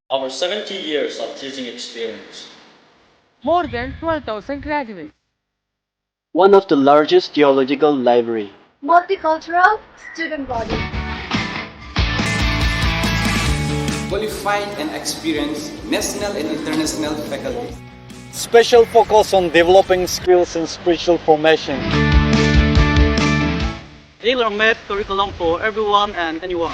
Over 70 years of teaching experience. More than 12,000 graduates. One of the largest theological library. Multicultural student body. Qualified and experienced national and international faculty. Special focus on developing skills and spiritual formation. Tailor-made curriculum for everyone and anyone.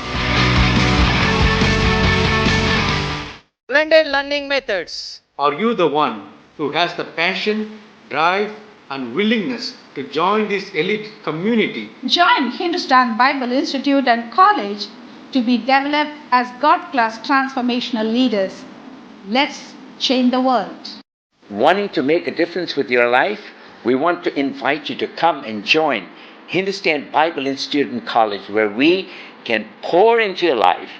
Blended learning methods. Are you the one who has the passion, drive, and willingness to join this elite community? Join Hindustan Bible Institute and College to be developed as God-class transformational leaders. Let's change the world. Wanting to make a difference with your life? We want to invite you to come and join Hindustan Bible Institute and College, where we can pour into your life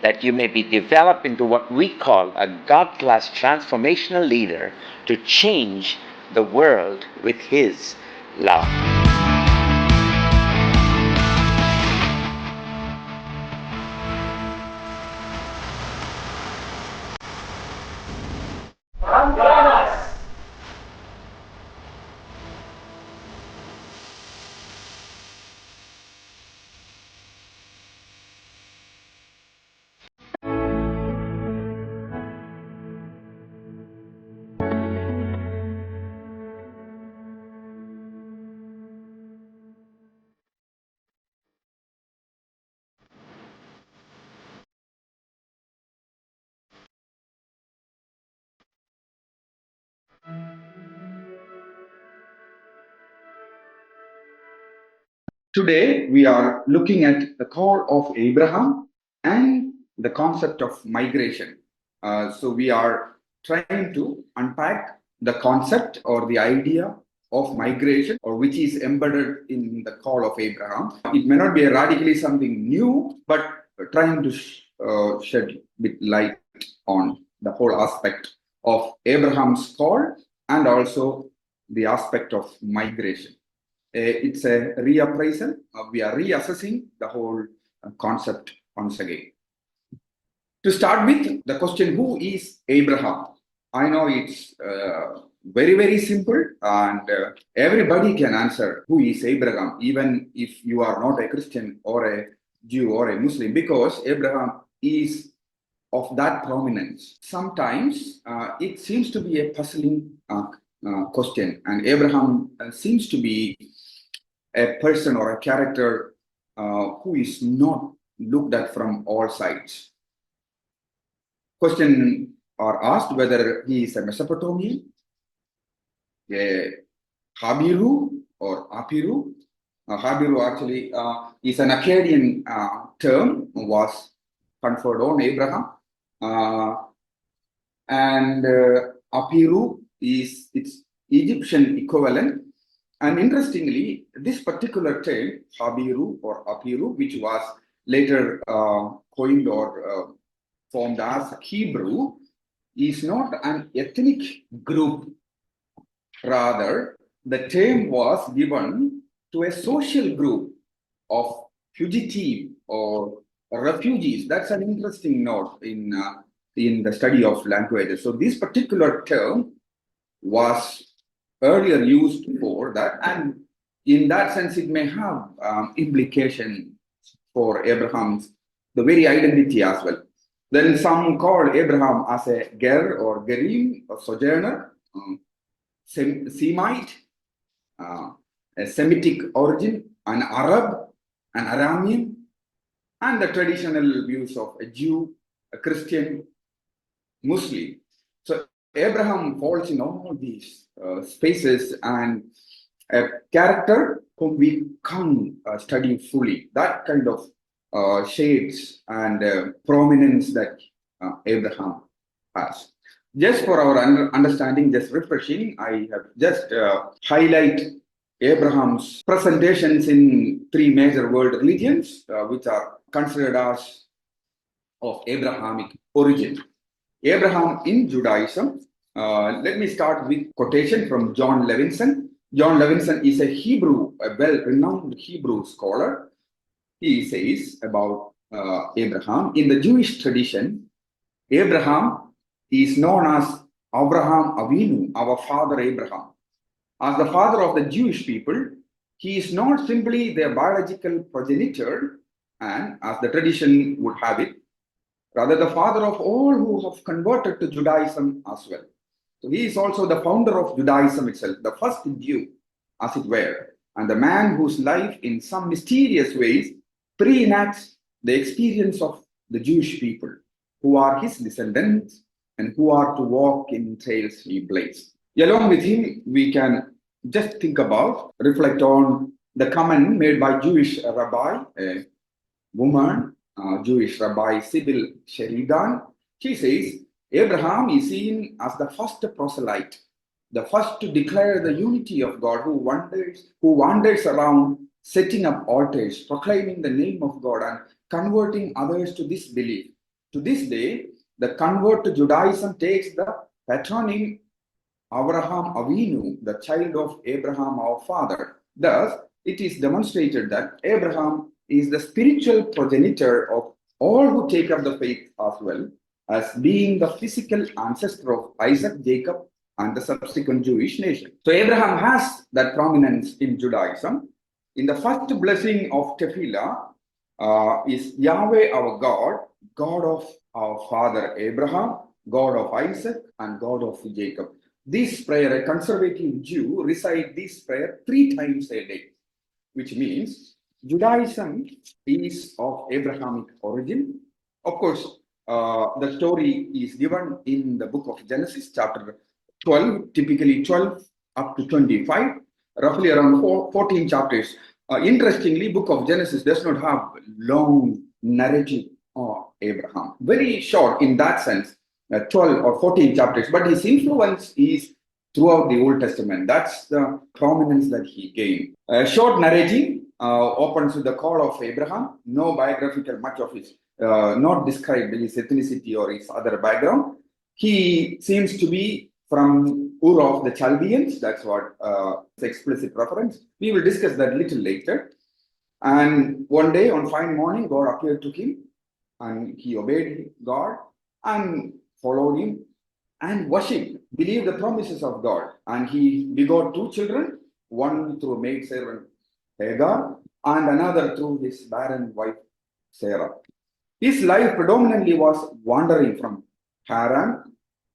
that you may be developed into what we call a God-class transformational leader to change the world with His love. Today, we are looking at the call of Abraham and the concept of migration. So, we are trying to unpack the concept or the idea of migration, or which is embedded in the call of Abraham. It may not be radically something new, but trying to shed a bit light on the whole aspect of Abraham's call and also the aspect of migration. It's a reappraisal. We are reassessing the whole concept once again. To start with, the question, who is Abraham? I know it's very, very simple, and everybody can answer who is Abraham, even if you are not a Christian or a Jew or a Muslim, because Abraham is of that prominence. Sometimes it seems to be a puzzling question, and Abraham seems to be a person or a character who is not looked at from all sides. Questions are asked whether he is a Mesopotamian, a Habiru or Apiru. Habiru actually is an Akkadian term, was conferred on Abraham, and Apiru is its Egyptian equivalent. And interestingly, this particular term, Habiru or Apiru, which was later coined or formed as Hebrew, is not an ethnic group. Rather, the term was given to a social group of fugitive or refugees. That's an interesting note in the study of languages. So this particular term was earlier used for that, and in that sense, it may have implication for Abraham's the very identity as well. Then some call Abraham as a ger or gerim, a sojourner, Semite, a Semitic origin, an Arab, an Aramean, and the traditional views of a Jew, a Christian, Muslim. So Abraham falls in all these spaces, and a character whom we can't study fully. That kind of shades and prominence that Abraham has. Just for our understanding, just refreshing, I have just highlight Abraham's presentations in three major world religions, which are considered as of Abrahamic origin. Abraham in Judaism. Let me start with quotation from John Levinson. John Levinson is a well-renowned Hebrew scholar. He says about Abraham, in the Jewish tradition, Abraham is known as Abraham Avinu, our father Abraham. As the father of the Jewish people, he is not simply their biological progenitor, and as the tradition would have it, rather the father of all who have converted to Judaism as well. So he is also the founder of Judaism itself, the first Jew, as it were, and the man whose life in some mysterious ways pre-enacts the experience of the Jewish people, who are his descendants and who are to walk in trails he blazed. Along with him, we can just think about, reflect on the comment made by Jewish rabbi, a woman, Jewish rabbi Sybil Sheridan. She says, Abraham is seen as the first proselyte, the first to declare the unity of God, who wanders around setting up altars, proclaiming the name of God and converting others to this belief. To this day, the convert to Judaism takes the patronym Abraham Avinu, the child of Abraham, our father. Thus, it is demonstrated that Abraham is the spiritual progenitor of all who take up the faith as well as being the physical ancestor of Isaac, Jacob, and the subsequent Jewish nation. So Abraham has that prominence in Judaism. In the first blessing of Tefillah is Yahweh our God, God of our father Abraham, God of Isaac, and God of Jacob. This prayer, a conservative Jew recites this prayer 3 times a day, which means Judaism is of Abrahamic origin. Of course, the story is given in the book of Genesis, chapter 12, typically 12 up to 25, roughly around 14 chapters. Interestingly, book of Genesis does not have long narrative of Abraham. Very short in that sense, 12 or 14 chapters, but his influence is throughout the Old Testament. That's the prominence that he gained. A short narrative opens with the call of Abraham. No biographical much of his, not described his ethnicity or his other background. He seems to be from Ur of the Chaldeans. That's what explicit reference. We will discuss that a little later. And one day, on fine morning, God appeared to him, and he obeyed God and followed him and worshipped, believed the promises of God. And he begot 2 children, one through maidservant Hagar and another through his barren wife Sarah. His life predominantly was wandering from Haran,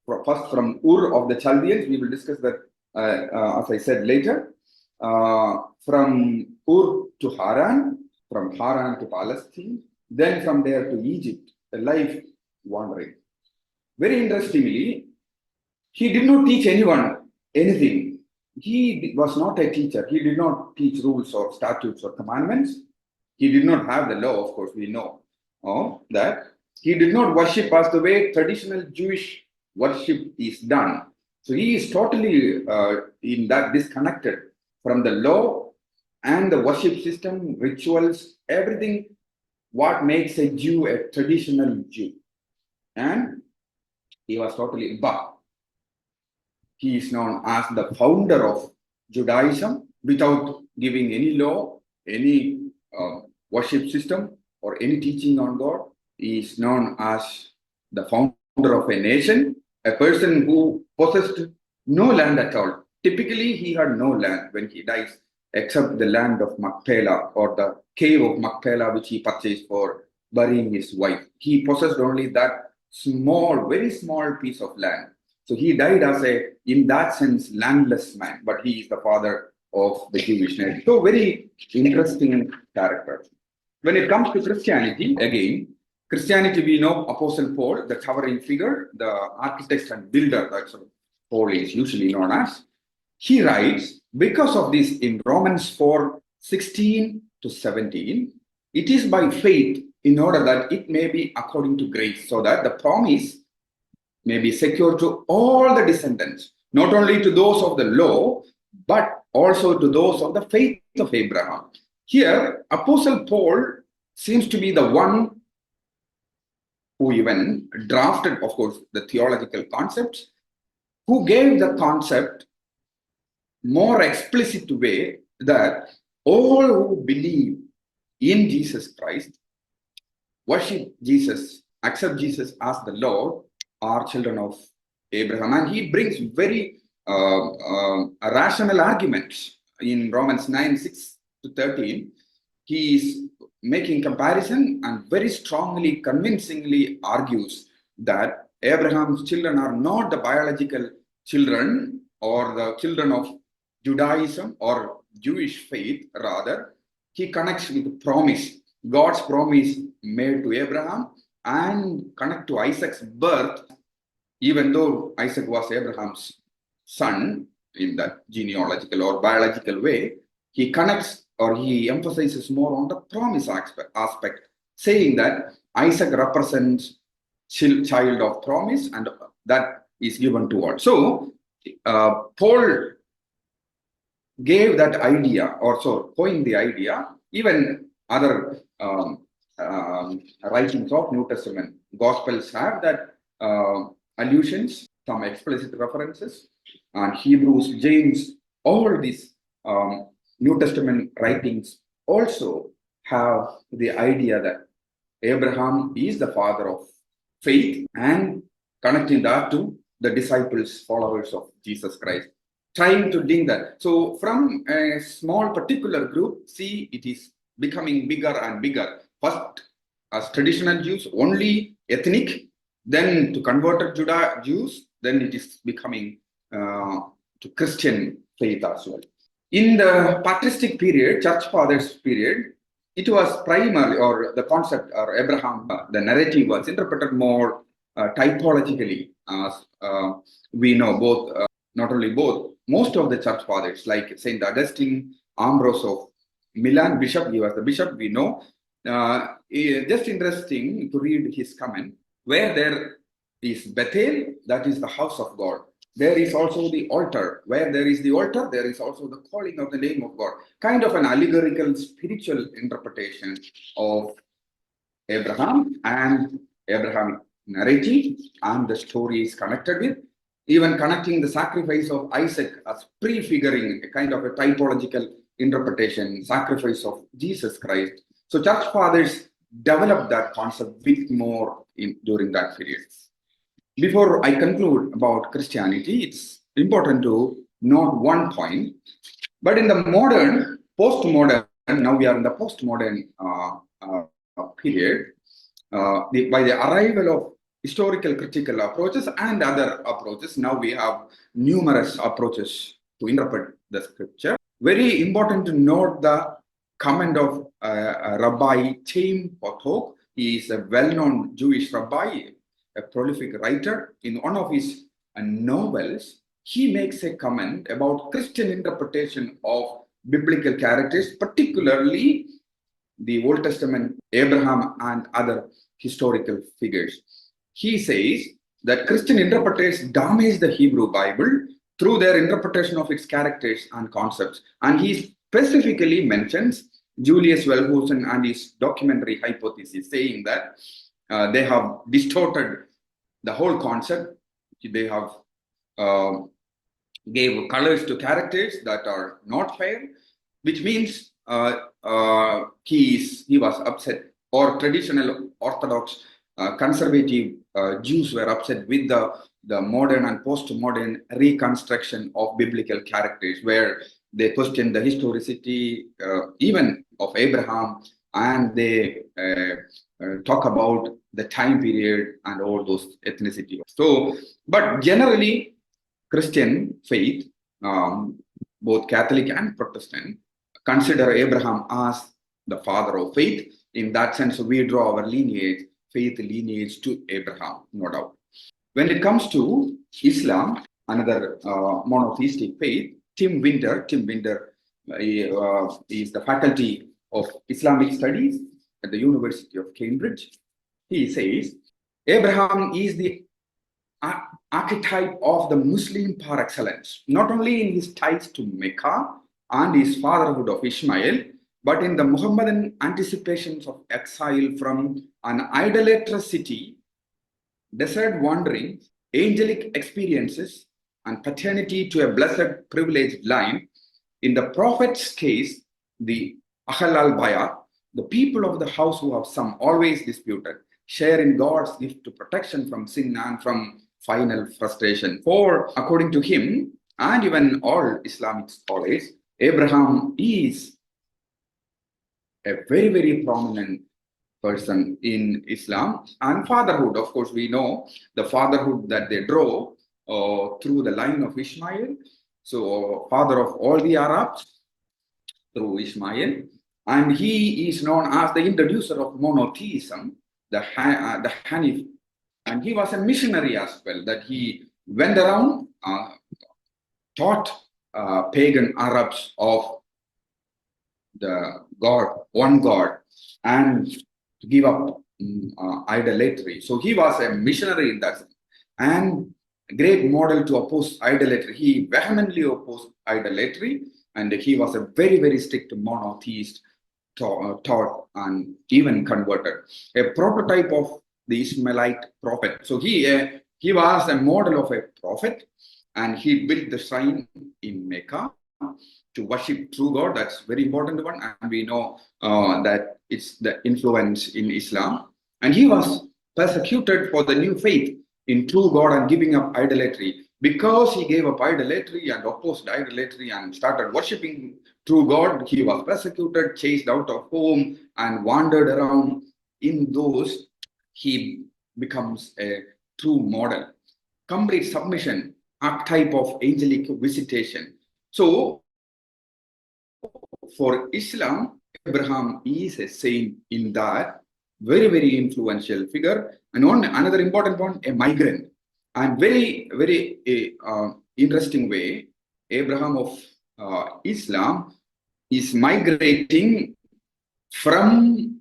first from Ur of the Chaldeans. We will discuss that, as I said later. From Ur to Haran, from Haran to Palestine, then from there to Egypt, a life wandering. Very interestingly, he did not teach anyone anything. He was not a teacher. He did not teach rules or statutes or commandments. He did not have the law, of course, we know that. He did not worship as the way traditional Jewish worship is done. So he is totally in that disconnected from the law and the worship system, rituals, everything what makes a Jew a traditional Jew. And he was totally but he is known as the founder of Judaism without giving any law, any worship system, or any teaching on God. He is known as the founder of a nation, a person who possessed no land at all. Typically, he had no land when he dies, except the land of Machpelah or the cave of Machpelah, which he purchased for burying his wife. He possessed only that small, very small piece of land. So he died as a, in that sense, landless man, but he is the father of the Jewish nation. So very interesting character. When it comes to Christianity, again, Christianity, we know Apostle Paul, the towering figure, the architect and builder, that's what Paul is usually known as. He writes, because of this in Romans 4:16 to 17, it is by faith in order that it may be according to grace, so that the promise may be secured to all the descendants, not only to those of the law, but also to those of the faith of Abraham. Here, Apostle Paul seems to be the one who even drafted, of course, the theological concepts, who gave the concept more explicit way that all who believe in Jesus Christ, worship Jesus, accept Jesus as the Lord, are children of Abraham. And he brings very rational arguments in Romans 9, 6 to 13. He is making comparison and very strongly, convincingly argues that Abraham's children are not the biological children or the children of Judaism or Jewish faith. Rather, he connects with promise, God's promise made to Abraham, and connect to Isaac's birth, even though Isaac was Abraham's son in that genealogical or biological way. He connects or he emphasizes more on the promise aspect, saying that Isaac represents child of promise and that is given to all. So Paul gave that idea, or so coined the idea. Even other writings of New Testament Gospels have that allusions, some explicit references, and Hebrews, James, all these New Testament writings also have the idea that Abraham is the father of faith, and connecting that to the disciples, followers of Jesus Christ, trying to link that. So from a small particular group, see, it is becoming bigger and bigger. First, as traditional Jews, only ethnic, then to converted Jews, then it is becoming to Christian faith as well. In the patristic period, church fathers period, it was primarily, or the concept or Abraham, the narrative was interpreted more typologically. We know both, not only both, most of the church fathers like Saint Augustine, Ambrose of Milan, bishop, he was the bishop, we know. Just interesting to read his comment, where there is Bethel, that is the house of God. There is also the altar. Where there is the altar, there is also the calling of the name of God. Kind of an allegorical spiritual interpretation of Abraham and Abrahamic narrative and the stories connected with, even connecting the sacrifice of Isaac as prefiguring a kind of a typological interpretation, sacrifice of Jesus Christ. So church fathers developed that concept a bit more during that period. Before I conclude about Christianity, it's important to note one point. But in the modern, postmodern, now we are in the postmodern period, by the arrival of historical critical approaches and other approaches, now we have numerous approaches to interpret the scripture. Very important to note the comment of Rabbi Chaim Potok. He is a well-known Jewish rabbi, a prolific writer. In one of his novels, he makes a comment about Christian interpretation of biblical characters, particularly the Old Testament, Abraham and other historical figures. He says that Christian interpreters damage the Hebrew Bible through their interpretation of its characters and concepts. And he specifically mentions Julius Wellhausen and his documentary hypothesis, saying that they have distorted the whole concept. They have gave colors to characters that are not fair, which means he was upset, or traditional Orthodox conservative Jews were upset with the modern and post-modern reconstruction of biblical characters, where they question the historicity even of Abraham, and they talk about the time period and all those ethnicity. So, but generally, Christian faith, both Catholic and Protestant, consider Abraham as the father of faith. In that sense, we draw our lineage, faith lineage to Abraham, no doubt. When it comes to Islam, another monotheistic faith, Tim Winter is the faculty of Islamic studies at the University of Cambridge. He says, Abraham is the archetype of the Muslim par excellence, not only in his ties to Mecca and his fatherhood of Ishmael, but in the Muhammadan anticipations of exile from an idolatrous city, desert wandering, angelic experiences, and paternity to a blessed privileged line. In the Prophet's case, the Ahl al-Bayat, the people of the house who have some always disputed. share in God's gift to protection from sin and from final frustration. For according to him, and even all Islamic scholars, Abraham is a very, very prominent person in Islam. And fatherhood, of course, we know the fatherhood that they draw through the line of Ishmael. So, father of all the Arabs through Ishmael. And he is known as the introducer of monotheism, the Hanif. And he was a missionary as well, that he went around, taught pagan Arabs of the God, one God, and to give up idolatry. So he was a missionary in that sense, and a great model to oppose idolatry. He vehemently opposed idolatry, and he was a very, very strict monotheist, taught and even converted. A prototype of the Ishmaelite prophet. So he was a model of a prophet, and he built the shrine in Mecca to worship true God. That's very important one, and we know that it's the influence in Islam. And he was persecuted for the new faith in true God and giving up idolatry. Because he gave up idolatry and opposed idolatry and started worshipping true God, he was persecuted, chased out of home, and wandered around. In those, he becomes a true model. Complete submission, archetype of angelic visitation. So, for Islam, Abraham is a saint in that, very, very influential figure. And on another important point, a migrant. And very, very interesting way, Abraham of Islam is migrating from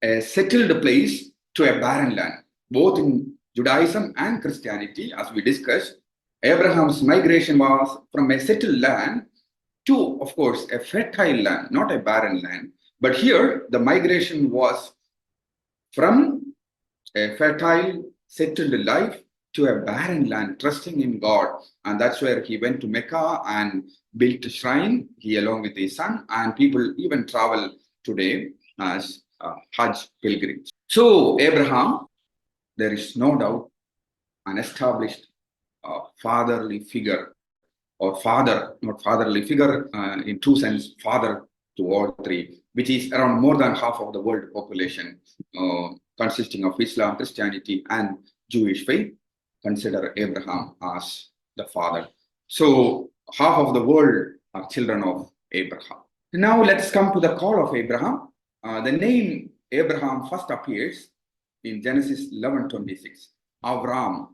a settled place to a barren land, both in Judaism and Christianity. As we discussed, Abraham's migration was from a settled land to, of course, a fertile land, not a barren land. But here, the migration was from a fertile, settled life to a barren land, trusting in God. And that's where he went to Mecca and built a shrine, he along with his son, and people even travel today as Hajj pilgrims. So Abraham, there is no doubt, an established fatherly figure, or father, not fatherly figure, in true sense, father to all three, which is around more than half of the world population, consisting of Islam, Christianity, and Jewish faith. Consider Abraham as the father. So half of the world are children of Abraham. Now let's come to the call of Abraham. The name Abraham first appears in Genesis 11:26, Avram.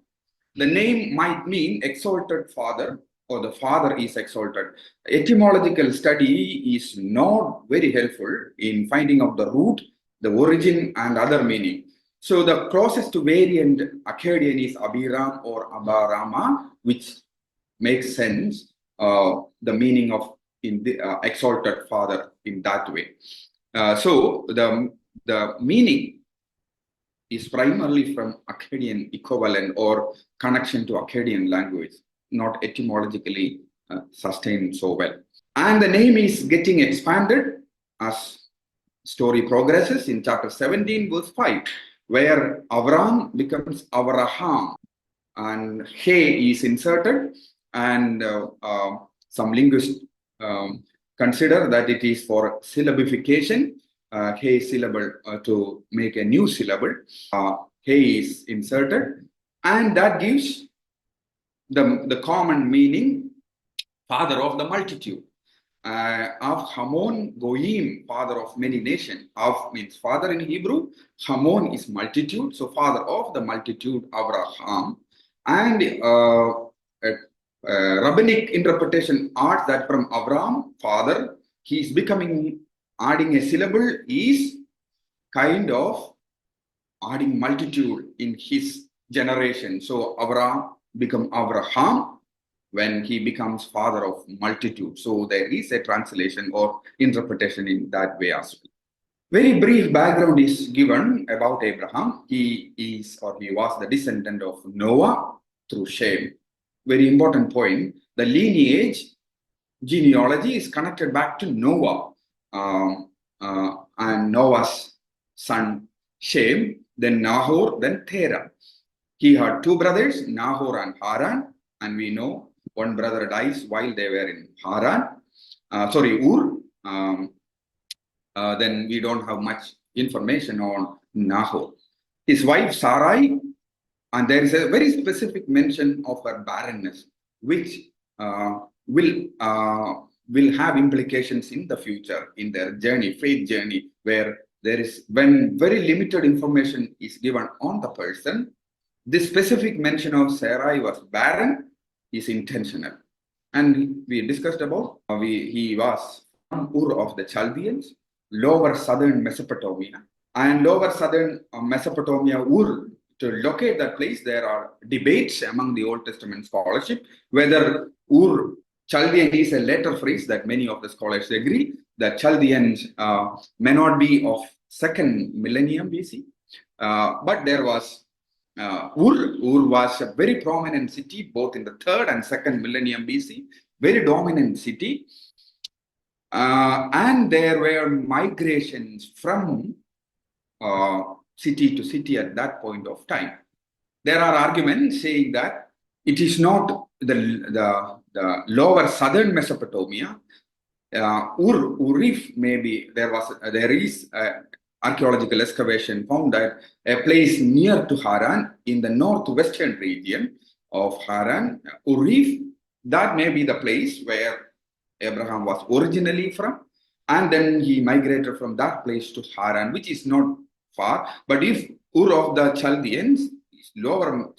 The name might mean exalted father, or the father is exalted. Etymological study is not very helpful in finding out the root, the origin, and other meaning. So the closest variant Akkadian is Abiram or Abarama, which makes sense, the meaning of in the exalted father in that way. So the meaning is primarily from Akkadian equivalent or connection to Akkadian language, not etymologically sustained so well. And the name is getting expanded as story progresses in chapter 17, verse 5, where Avram becomes Avraham, and He is inserted, and some linguists consider that it is for syllabification. He syllable to make a new syllable. He is inserted, and that gives the common meaning, father of the multitude. Av Hamon Goyim, father of many nations. Av means father in Hebrew. Hamon is multitude, so father of the multitude, Abraham. And rabbinic interpretation adds that from Avram, father, he is becoming, adding a syllable is kind of adding multitude in his generation. So Avram become Abraham when he becomes father of multitude. So there is a translation or interpretation in that way as well. Very brief background is given about Abraham. He is, or he was, the descendant of Noah through Shem. Very important point. The lineage, genealogy is connected back to Noah and Noah's son Shem. then Nahor, then Terah. He had two brothers, Nahor and Haran, and we know one brother dies while they were in Haran. Ur. Then we don't have much information on Nahor. His wife Sarai, and there is a very specific mention of her barrenness, which will have implications in the future, in their journey, faith journey, where there is, when very limited information is given on the person, this specific mention of Sarai was barren is intentional. And we discussed about, he was from Ur of the Chaldeans, lower southern Mesopotamia. And lower southern Mesopotamia, Ur, to locate that place, there are debates among the Old Testament scholarship, whether Ur, Chaldean is a later phrase that many of the scholars agree that Chaldeans may not be of second millennium BC, but there was Ur was a very prominent city both in the third and second millennium BC, very dominant city, and there were migrations from city to city at that point of time. There are arguments saying that it is not the lower southern Mesopotamia. Urif, maybe there is archaeological excavation found that a place near to Haran in the northwestern region of Haran, Urif, that may be the place where Abraham was originally from, and then he migrated from that place to Haran, which is not far. But if Ur of the Chaldeans is lower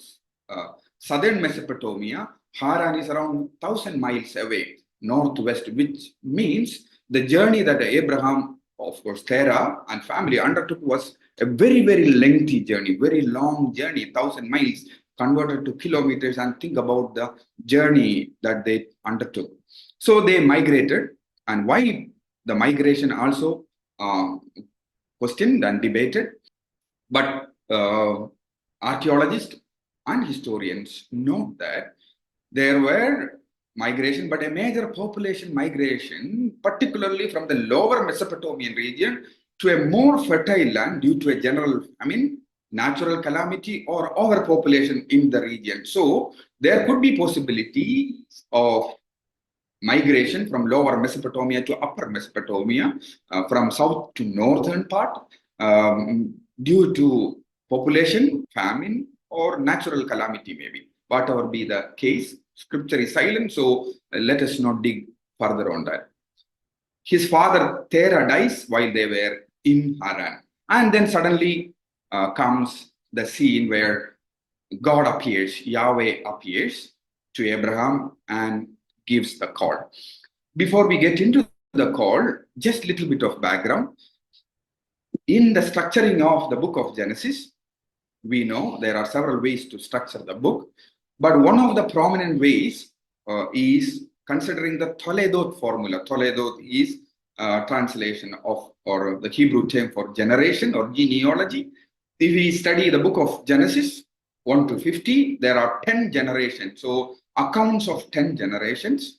southern Mesopotamia, Haran is around 1,000 miles away northwest, which means the journey that Abraham, of course, Terah and family undertook was a very, very lengthy journey, very long journey, 1,000 miles converted to kilometers, and think about the journey that they undertook. So they migrated, and why the migration also questioned and debated, but archaeologists and historians note that there were migration, but a major population migration, particularly from the lower Mesopotamian region to a more fertile land due to a general, natural calamity or overpopulation in the region. So there could be possibility of migration from lower Mesopotamia to upper Mesopotamia, from south to northern part, due to population, famine, or natural calamity maybe. Whatever be the case, scripture is silent, so let us not dig further on that. His father Terah dies while they were in Haran. And then suddenly comes the scene where God appears, Yahweh appears to Abraham and gives the call. Before we get into the call, just a little bit of background. In the structuring of the book of Genesis, we know there are several ways to structure the book, but one of the prominent ways is considering the Toledot formula. Toledot is translation of, or the Hebrew term for generation or genealogy. If we study the book of Genesis 1 to 50, there are 10 generations. So accounts of 10 generations,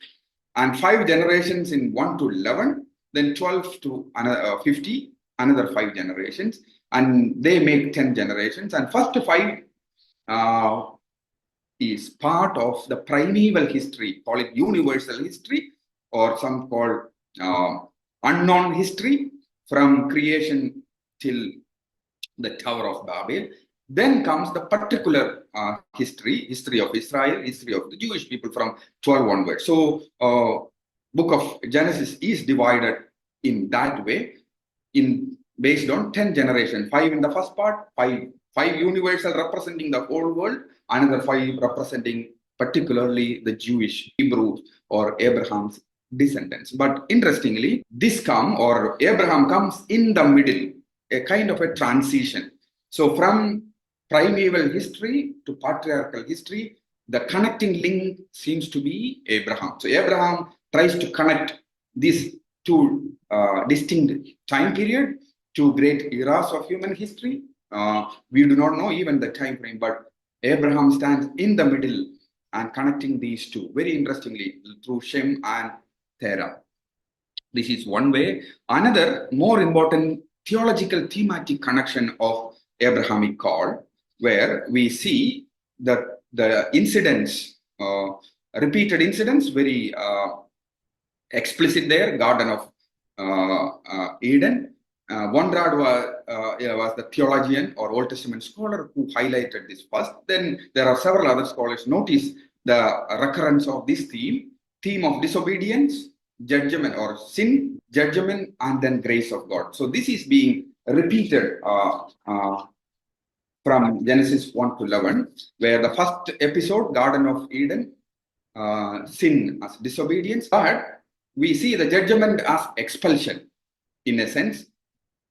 and 5 generations in 1 to 11, then 12 to 50, another 5 generations, and they make 10 generations. And first 5 is part of the primeval history, call it universal history, or some call unknown history, from creation till the Tower of Babel. Then comes the particular history of Israel, history of the Jewish people from 12 onwards. So book of Genesis is divided in that way, based on 10 generations, 5 in the first part, 5 universal representing the whole world, another 5 representing particularly the Jewish, Hebrew, or Abraham's descendants. But interestingly, Abraham comes in the middle, a kind of a transition. So from primeval history to patriarchal history, the connecting link seems to be Abraham. So Abraham tries to connect these two distinct time period, two great eras of human history. We do not know even the time frame, but Abraham stands in the middle and connecting these two, very interestingly, through Shem and Terah. This is one way. Another more important theological thematic connection of Abrahamic call, where we see that the incidents, repeated incidents, very explicit there. Garden of Eden. Wondrad was the theologian or Old Testament scholar who highlighted this first. Then there are several other scholars. Notice the recurrence of this theme of disobedience, judgment or sin, judgment, and then grace of God. So this is being repeated from Genesis 1 to 11, where the first episode, Garden of Eden, sin as disobedience, but we see the judgment as expulsion, in a sense,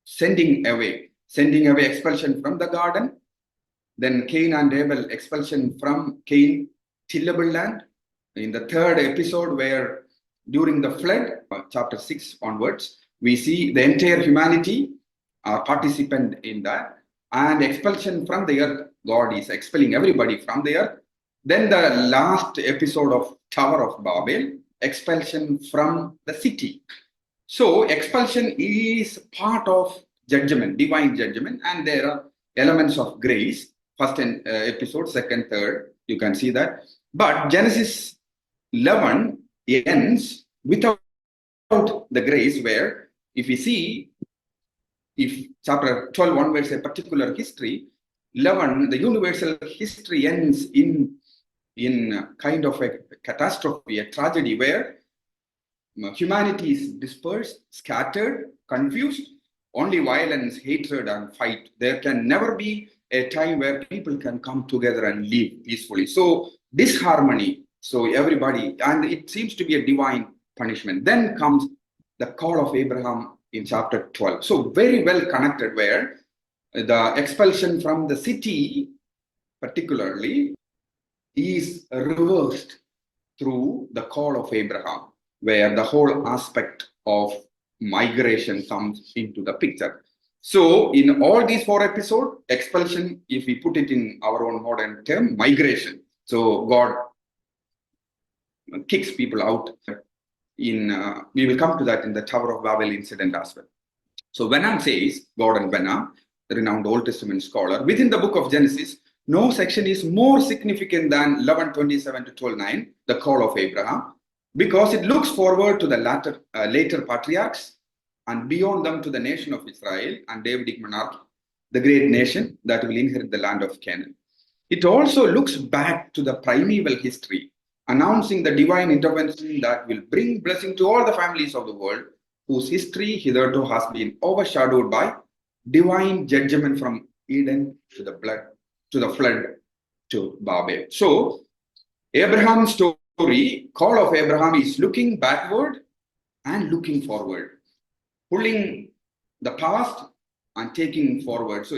sending away, expulsion from the garden. Then Cain and Abel, expulsion from Cain, tillable land. In the third episode, where during the flood, chapter 6 onwards, we see the entire humanity are participant in that, and expulsion from the earth. God is expelling everybody from the earth. Then the last episode of Tower of Babel, expulsion from the city. So expulsion is part of judgment, divine judgment, and there are elements of grace. First episode, second, third, you can see that. But Genesis 11 ends without the grace, where if we see, if chapter 12 onwards a particular history, 11, the universal history ends in kind of a catastrophe, a tragedy, where humanity is dispersed, scattered, confused, only violence, hatred, and fight. There can never be a time where people can come together and live peacefully. So disharmony, so everybody, and it seems to be a divine punishment. Then comes the call of Abraham in chapter 12. So very well connected, where the expulsion from the city particularly is reversed through the call of Abraham, where the whole aspect of migration comes into the picture. So in all these 4 episodes, expulsion, if we put it in our own modern term, migration. So God kicks people out. We will come to that in the Tower of Babel incident as well. So Wenham says, Gordon Wenham, the renowned Old Testament scholar, within the book of Genesis, no section is more significant than 11:27 to 12:9, the call of Abraham, because it looks forward to the later patriarchs, and beyond them to the nation of Israel and Davidic monarchy, the great nation that will inherit the land of Canaan. It also looks back to the primeval history, announcing the divine intervention that will bring blessing to all the families of the world, whose history hitherto has been overshadowed by divine judgment from Eden to the flood to Babel. So Abraham's story, call of Abraham, is looking backward and looking forward, pulling the past and taking forward. So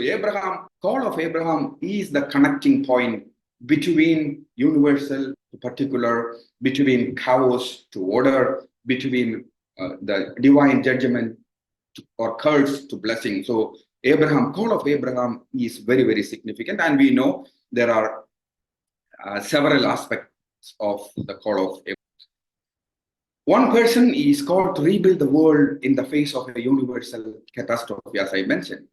call of Abraham is the connecting point between universal to particular, between chaos to order, between the divine judgment or curse to blessing. So call of Abraham is very, very significant, and we know there are several aspects of the call of Abraham. One person is called to rebuild the world in the face of a universal catastrophe, as I mentioned.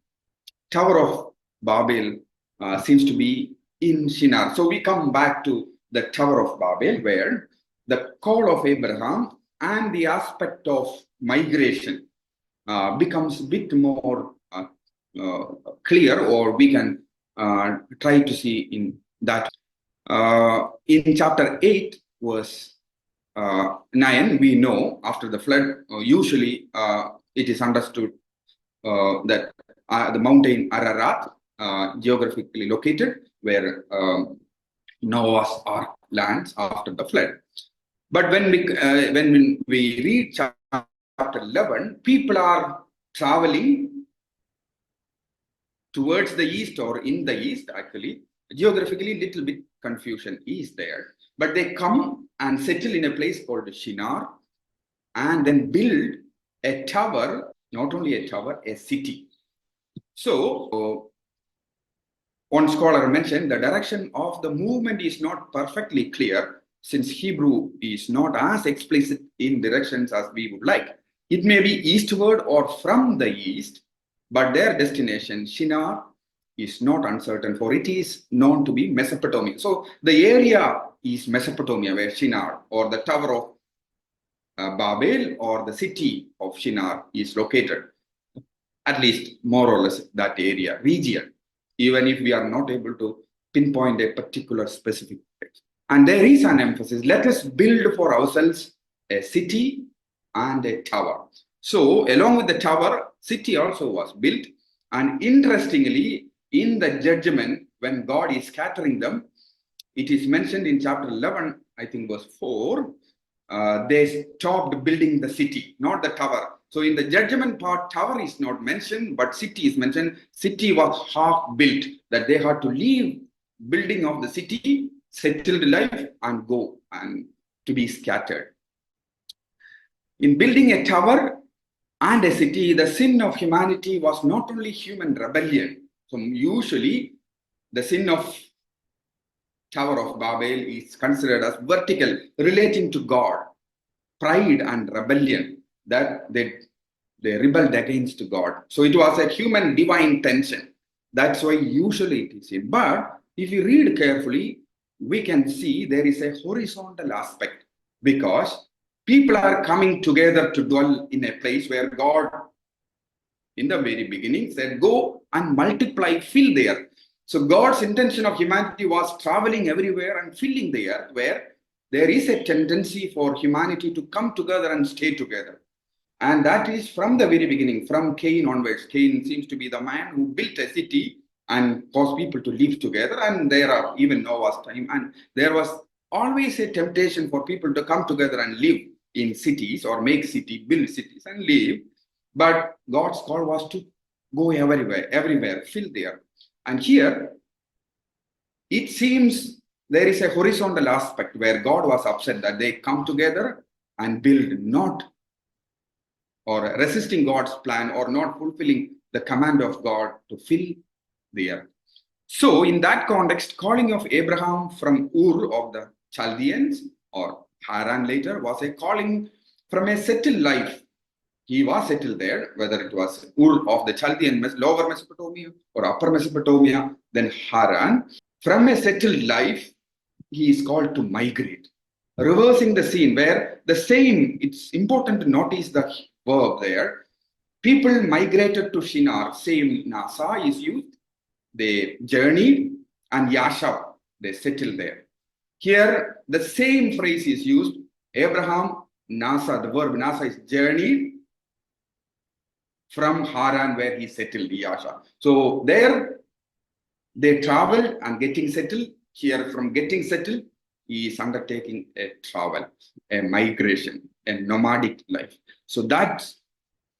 Tower of Babel seems to be in Shinar. So we come back to the Tower of Babel, where the call of Abraham and the aspect of migration becomes a bit more clear, or we can try to see in that. In chapter 8, verse 9, we know after the flood, usually it is understood that the mountain Ararat, geographically located, where Noah's Ark lands after the flood. But when we read chapter 11, people are traveling towards the east, or in the east, actually. Geographically, little bit confusion is there. But they come and settle in a place called Shinar, and then build a tower, not only a tower, a city. So one scholar mentioned the direction of the movement is not perfectly clear, since Hebrew is not as explicit in directions as we would like. It may be eastward or from the east, but their destination, Shinar, is not uncertain, for it is known to be Mesopotamia. So the area is Mesopotamia, where Shinar or the Tower of Babel or the city of Shinar is located. At least more or less that area, region, even if we are not able to pinpoint a particular specific place. And there is an emphasis, let us build for ourselves a city and a tower. So along with the tower, city also was built. And interestingly, in the judgment, when God is scattering them, it is mentioned in chapter 11, I think verse 4, they stopped building the city, not the tower. So in the judgment part, tower is not mentioned, but city is mentioned. City was half built, that they had to leave building of the city, settled life, and go and to be scattered. In building a tower and a city, the sin of humanity was not only human rebellion. So usually the sin of Tower of Babel is considered as vertical, relating to God, pride and rebellion, that they rebelled against God. So it was a human divine tension. That's why usually it is seen. But if you read carefully, we can see there is a horizontal aspect, because people are coming together to dwell in a place where God, in the very beginning, said, go and multiply, fill the earth. So God's intention of humanity was traveling everywhere and filling the earth, where there is a tendency for humanity to come together and stay together. And that is from the very beginning, from Cain onwards. Cain seems to be the man who built a city and caused people to live together. And there are even Noah's time. And there was always a temptation for people to come together and live in cities, or make city, build cities and live. But God's call was to go everywhere, fill the earth. And here, it seems there is a horizontal aspect where God was upset that they come together and build, not or resisting God's plan or not fulfilling the command of God to fill the earth. So in that context, calling of Abraham from Ur of the Chaldeans, or Haran later, was a calling from a settled life. He was settled there, whether it was Ur of the Chaldean, lower Mesopotamia or upper Mesopotamia, then Haran. From a settled life, he is called to migrate. Reversing the scene where the same, it's important to notice the verb there. People migrated to Shinar, same Nasa is used. They journeyed, and Yashab, they settled there. Here, the same phrase is used. Abraham, Nasa, the verb Nasa is journeyed from Haran, where he settled, Yasha. So there, they traveled and getting settled. Here, from getting settled, he is undertaking a travel, a migration, a nomadic life. So that's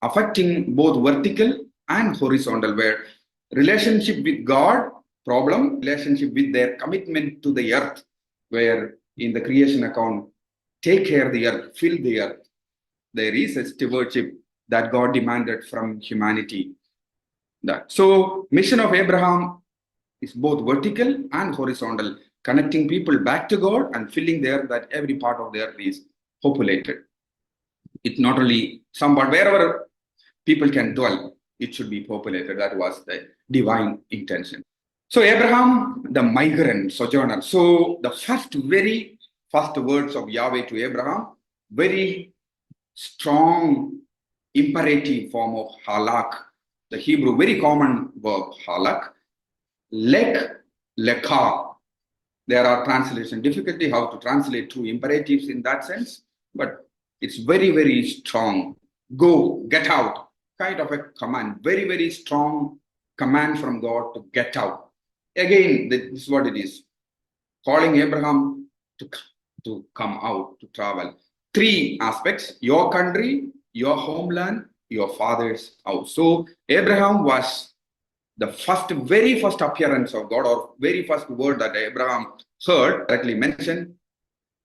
affecting both vertical and horizontal, where relationship with God, problem, relationship with their commitment to the earth, where in the creation account, take care of the earth, fill the earth. There is a stewardship that God demanded from humanity. So mission of Abraham is both vertical and horizontal, connecting people back to God and filling the earth, that every part of the earth is populated. It's not only some part, wherever people can dwell, it should be populated. That was the divine intention. So Abraham, the migrant, sojourner. So the very first words of Yahweh to Abraham, very strong imperative form of halak, the Hebrew, very common verb, halak. Lek, lekah. There are translation difficulty how to translate two imperatives in that sense, but it's very, very strong. Go, get out, kind of a command, very, very strong command from God to get out. Again, this is what it is, calling Abraham to come out, to travel. Three aspects: your country, your homeland, your father's house. So Abraham was the very first appearance of God, or very first word that Abraham heard, directly mentioned,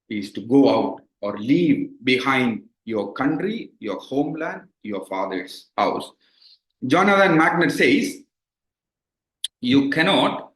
is to go out or leave behind your country, your homeland, your father's house. Jonathan Magnet says, you cannot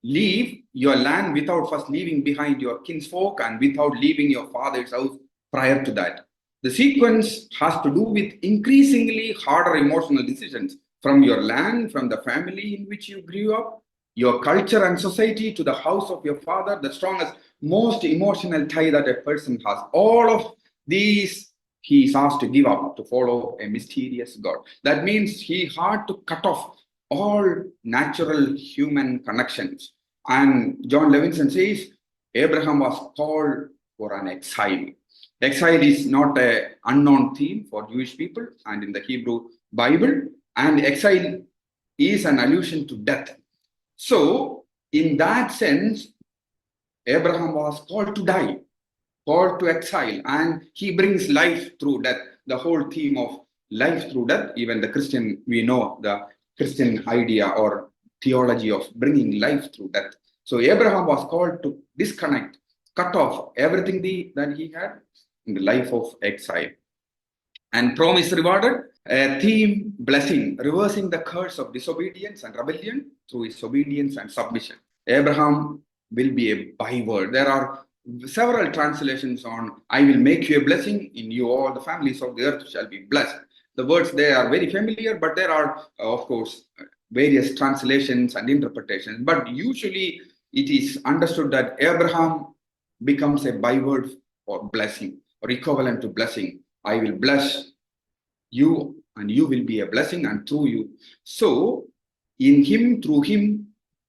leave your land without first leaving behind your kinsfolk and without leaving your father's house prior to that. The sequence has to do with increasingly harder emotional decisions from your land, from the family in which you grew up, your culture and society, to the house of your father, the strongest, most emotional tie that a person has. All of these he is asked to give up to follow a mysterious God. That means he had to cut off all natural human connections. And John Levinson says Abraham was called for an exile. Exile is not an unknown theme for Jewish people and in the Hebrew Bible, and exile is an allusion to death. So, in that sense, Abraham was called to die, called to exile, and he brings life through death. The whole theme of life through death, even the Christian, we know the Christian idea or theology of bringing life through death. So, Abraham was called to disconnect, cut off everything that he had in the life of exile. And promise rewarded, a theme blessing, reversing the curse of disobedience and rebellion through his obedience and submission. Abraham will be a byword. There are several translations on, I will make you a blessing, in you all the families of the earth shall be blessed. The words there are very familiar, but there are, of course, various translations and interpretations. But usually it is understood that Abraham becomes a byword for blessing or equivalent to blessing. I will bless you and you will be a blessing, and through you. So in him, through him,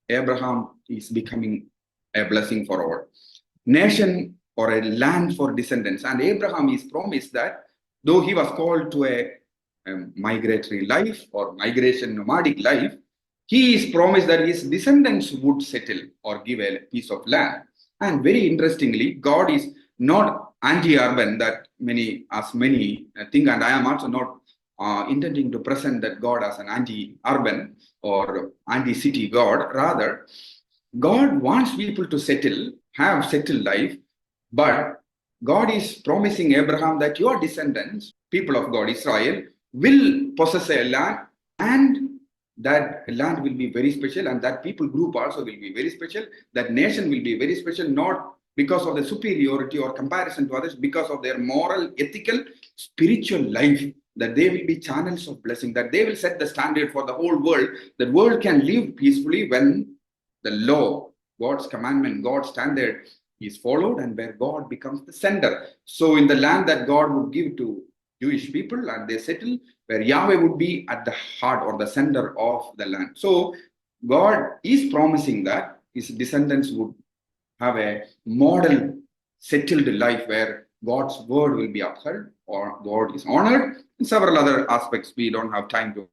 Abraham is becoming a blessing for all. Nation or a land for descendants. And Abraham is promised that though he was called to a migratory life or migration nomadic life, he is promised that his descendants would settle or give a piece of land. And very interestingly, God is not anti-urban that many think, and I am also not intending to present that God as an anti-urban or anti-city God. Rather, God wants people to settle, have settled life, but God is promising Abraham that your descendants, people of God, Israel, will possess a land, and that land will be very special, and that people group also will be very special. That nation will be very special, not because of the superiority or comparison to others, because of their moral, ethical, spiritual life, that they will be channels of blessing, that they will set the standard for the whole world. The world can live peacefully when the law, God's commandment, God's standard is followed, and where God becomes the sender. So in the land that God would give to Jewish people and they settle, where Yahweh would be at the heart or the center of the land. So God is promising that his descendants would have a model settled life where God's word will be upheld or God is honored, and several other aspects. We don't have time to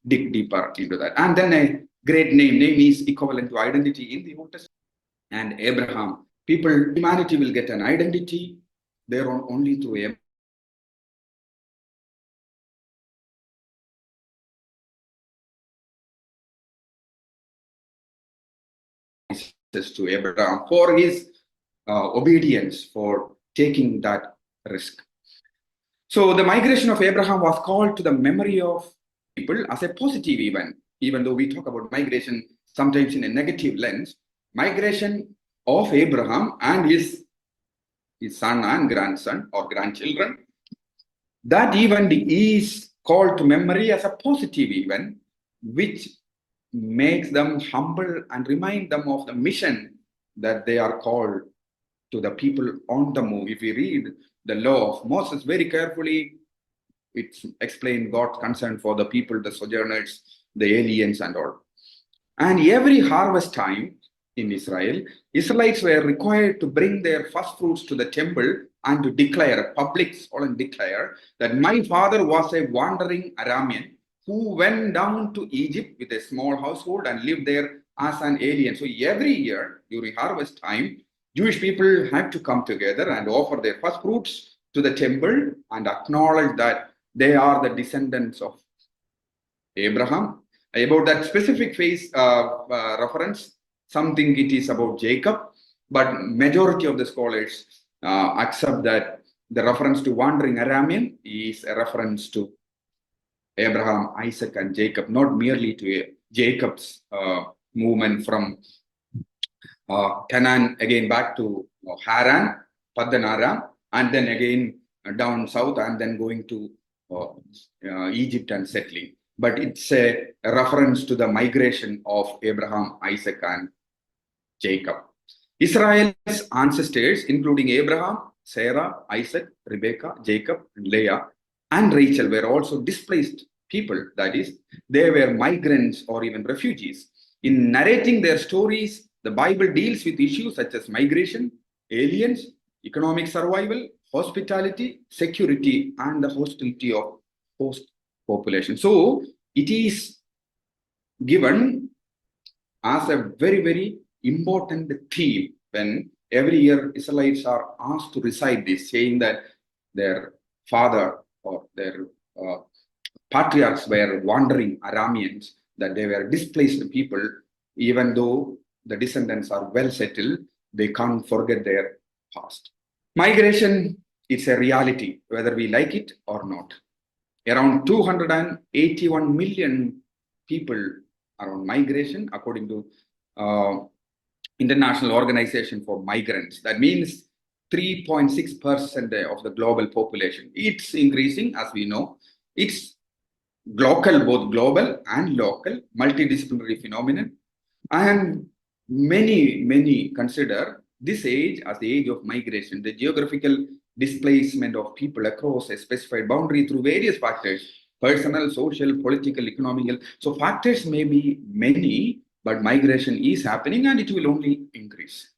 dig deeper into that. And then a great name is equivalent to identity in the Old Testament. And Abraham, humanity will get an identity there only through Abraham. To Abraham for his obedience, for taking that risk. So the migration of Abraham was called to the memory of people as a positive event. Even though we talk about migration sometimes in a negative lens, migration of Abraham and his son and grandson or grandchildren, that event is called to memory as a positive event, which makes them humble and remind them of the mission that they are called to the people on the move. If we read the law of Moses very carefully, it explains God's concern for the people, the sojourners, the aliens and all. And every harvest time in Israel, Israelites were required to bring their first fruits to the temple and to declare, public solemn declare, that my father was a wandering Aramean who went down to Egypt with a small household and lived there as an alien. So every year during harvest time, Jewish people have to come together and offer their first fruits to the temple and acknowledge that they are the descendants of Abraham. About that specific phase reference, some think it is about Jacob, but majority of the scholars accept that the reference to wandering Aramean is a reference to Abraham, Isaac, and Jacob, not merely to Jacob's movement from Canaan again back to Haran, Paddan Aram, and then again down south, and then going to Egypt and settling. but it's a reference to the migration of Abraham, Isaac, and Jacob. Israel's ancestors, including Abraham, Sarah, Isaac, Rebekah, Jacob, and Leah, and Rachel, were also displaced people. That is, they were migrants or even refugees. In narrating their stories, the Bible deals with issues such as migration, aliens, economic survival, hospitality, security, and the hostility of host population. So it is given as a very, very important theme when every year Israelites are asked to recite this, saying that their father or their patriarchs were wandering Arameans, that they were displaced people, even though the descendants are well settled, they can't forget their past. Migration is a reality, whether we like it or not. Around 281 million people are on migration, according to International Organization for Migrants. That means 3.6% of the global population. It's increasing, as we know. It's local, both global and local, multidisciplinary phenomenon. And many consider this age as the age of migration, the geographical displacement of people across a specified boundary through various factors, personal, social, political, economical. So factors may be many, but migration is happening and it will only increase.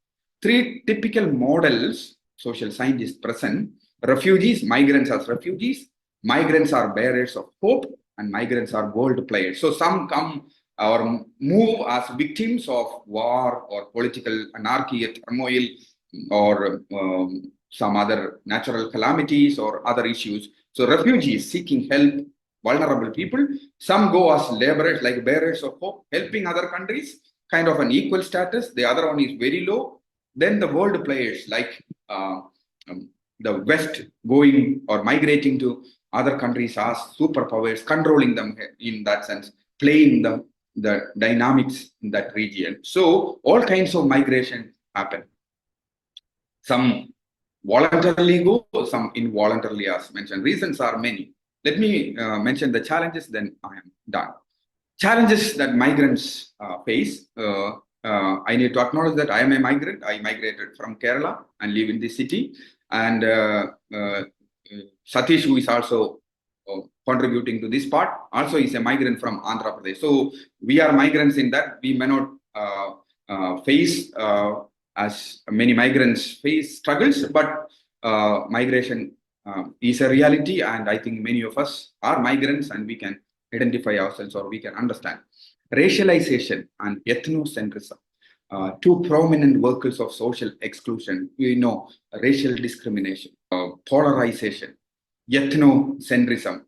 Three typical models social scientists present: refugees, migrants as refugees, migrants are bearers of hope, and migrants are world players. So some come or move as victims of war or political anarchy, turmoil, or some other natural calamities or other issues. So refugees seeking help, vulnerable people. Some go as laborers, like bearers of hope, helping other countries, kind of an equal status. The other one is very low. Then the world players, like the West, going or migrating to other countries as superpowers, controlling them in that sense, playing the dynamics in that region. So all kinds of migration happen. Some voluntarily go, some involuntarily, as mentioned. Reasons are many. Let me mention the challenges, then I am done. Challenges that migrants face. I need to acknowledge that I am a migrant. I migrated from Kerala and live in this city. And Satish, who is also contributing to this part, also is a migrant from Andhra Pradesh. So we are migrants in that we may not face as many migrants face struggles, but migration is a reality, and I think many of us are migrants and we can identify ourselves or we can understand. Racialization and ethnocentrism, two prominent vehicles of social exclusion. We know racial discrimination, polarization, ethnocentrism.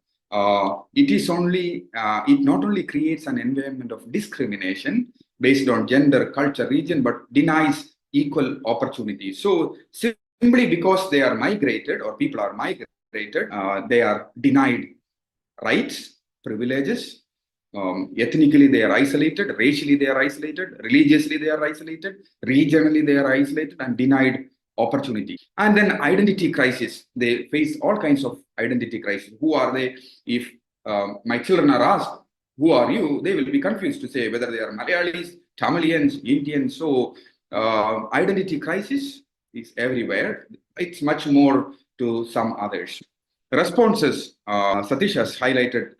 It not only creates an environment of discrimination based on gender, culture, region, but denies equal opportunities. So simply because they are migrated or people are migrated, they are denied rights, privileges. Ethnically they are isolated, racially they are isolated, religiously they are isolated, regionally they are isolated and denied opportunity. And then identity crisis. They face all kinds of identity crisis. Who are they? If my children are asked, who are you? They will be confused to say whether they are Malayalis, Tamilians, Indians. So identity crisis is everywhere. It's much more to some others. Responses. Satish has highlighted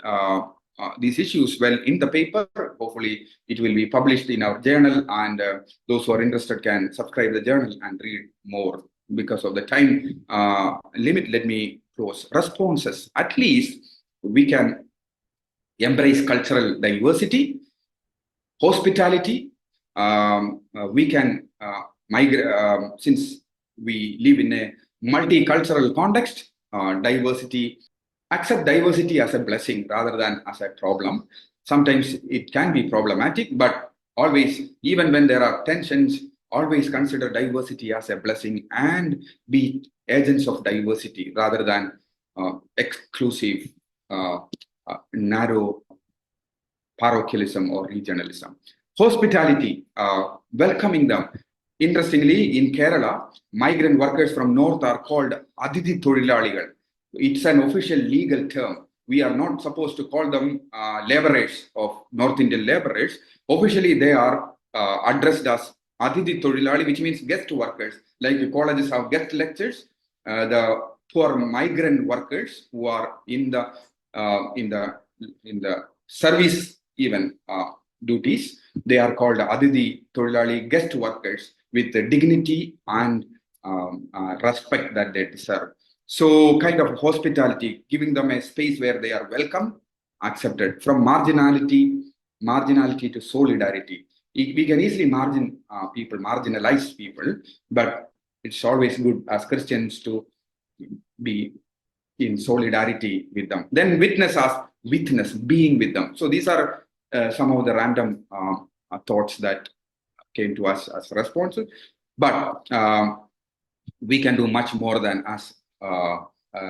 these issues well in the paper. Hopefully it will be published in our journal, and those who are interested can subscribe the journal and read more. Because of the time limit, let me close. Responses. At least we can embrace cultural diversity, hospitality. We can migrate, since we live in a multicultural context, diversity. Accept diversity as a blessing rather than as a problem. Sometimes it can be problematic, but always, even when there are tensions, always consider diversity as a blessing and be agents of diversity rather than exclusive, narrow parochialism or regionalism. Hospitality, welcoming them. Interestingly, in Kerala, migrant workers from north are called Aditi Thorilaligal. It's an official legal term. we are not supposed to call them laborers of North Indian laborers. Officially, they are addressed as Aditi Torilali, which means guest workers. Like the colleges have guest lectures, the poor migrant workers who are in the service even duties, they are called Aditi Torilali, guest workers, with the dignity and respect that they deserve. So kind of hospitality, giving them a space where they are welcome, accepted. From marginality to solidarity. We can easily marginalize people, but it's always good as Christians to be in solidarity with them. Then witness, being with them. So these are some of the random thoughts that came to us as responses. But we can do much more than as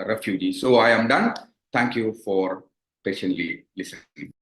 refugees. So I am done. Thank you for patiently listening.